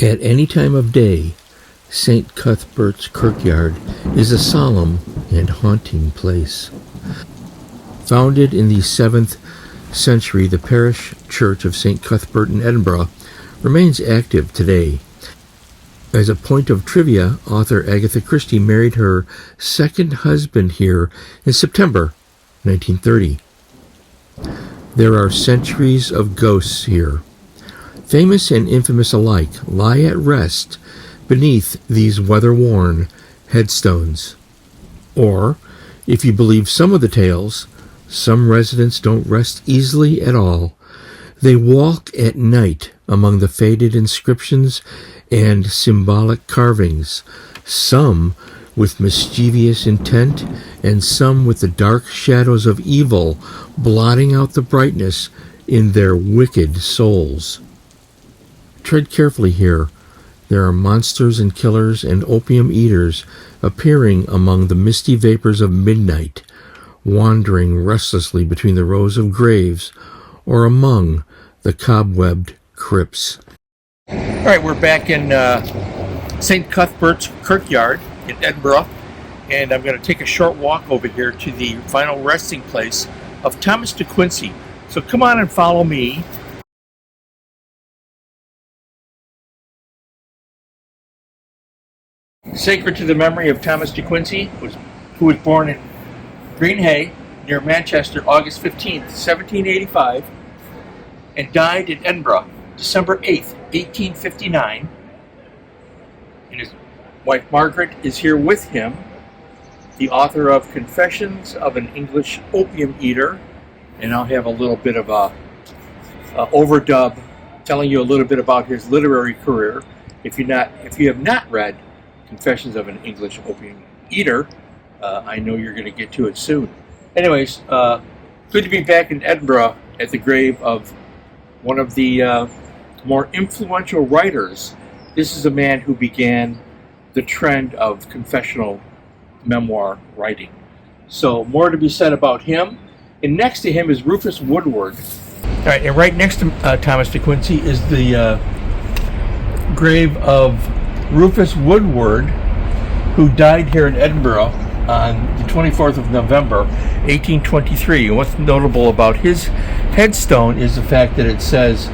At any time of day, St. Cuthbert's Kirkyard is a solemn and haunting place. Founded in the 7th century, the parish church of St. Cuthbert in Edinburgh remains active today. As a point of trivia, author Agatha Christie married her second husband here in September 1930. There are centuries of ghosts here. Famous and infamous alike lie at rest beneath these weather-worn headstones. Or, if you believe some of the tales, some residents don't rest easily at all. They walk at night among the faded inscriptions and symbolic carvings, some with mischievous intent, and some with the dark shadows of evil blotting out the brightness in their wicked souls. Tread carefully here. There are monsters and killers and opium eaters appearing among the misty vapors of midnight, wandering restlessly between the rows of graves or among the cobwebbed crypts. All right, we're back in St. Cuthbert's Kirkyard in Edinburgh, and I'm going to take a short walk over here to the final resting place of Thomas de Quincey. So come on and follow me. Sacred to the memory of Thomas de Quincey, who was born in Greenhay, near Manchester, August 15th, 1785, and died in Edinburgh, December 8th, 1859. And his wife Margaret is here with him, the author of Confessions of an English Opium Eater, and I'll have a little bit of a overdub telling you a little bit about his literary career. If you have not read Confessions of an English Opium Eater, I know you're going to get to it soon. Anyways, good to be back in Edinburgh at the grave of one of the more influential writers. This is a man who began the trend of confessional memoir writing. So more to be said about him. And next to him is Rufus Woodward. All right, and right next to Thomas de Quincey is the grave of Rufus Woodward, who died here in Edinburgh on the 24th of November, 1823. And what's notable about his headstone is the fact that it says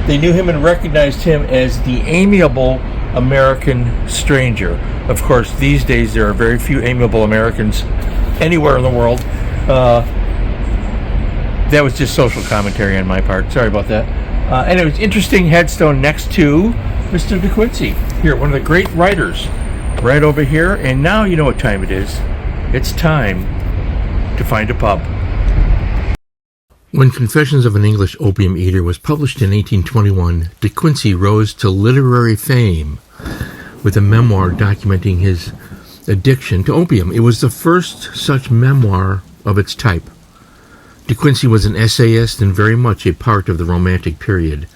they knew him and recognized him as the amiable American stranger. Of course, these days there are very few amiable Americans anywhere in the world. That was just social commentary on my part. Sorry about that. And it was interesting headstone next to Mr. de Quincey. Here, one of the great writers, right over here. And now you know what time it is. It's time to find a pub. When Confessions of an English Opium Eater was published in 1821, de Quincey rose to literary fame with a memoir documenting his addiction to opium. It was the first such memoir of its type. De Quincey was an essayist and very much a part of the Romantic period.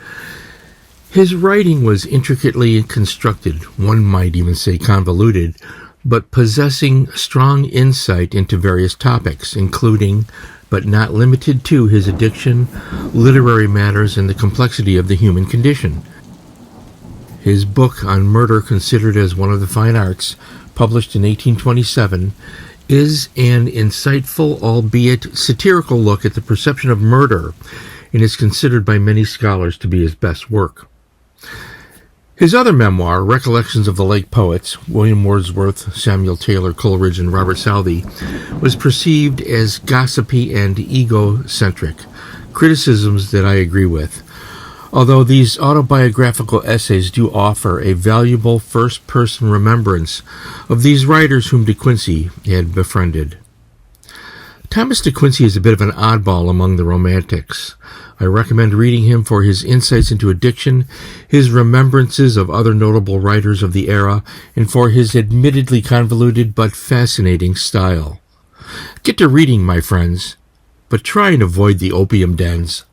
His writing was intricately constructed, one might even say convoluted, but possessing strong insight into various topics, including, but not limited to, his addiction, literary matters, and the complexity of the human condition. His book on murder, considered as one of the fine arts, published in 1827, is an insightful, albeit satirical look at the perception of murder, and is considered by many scholars to be his best work. His other memoir, Recollections of the Lake Poets, William Wordsworth, Samuel Taylor Coleridge, and Robert Southey, was perceived as gossipy and egocentric, criticisms that I agree with. Although these autobiographical essays do offer a valuable first-person remembrance of these writers whom de Quincey had befriended. Thomas de Quincey is a bit of an oddball among the Romantics. I recommend reading him for his insights into addiction, his remembrances of other notable writers of the era, and for his admittedly convoluted but fascinating style. Get to reading, my friends, but try and avoid the opium dens.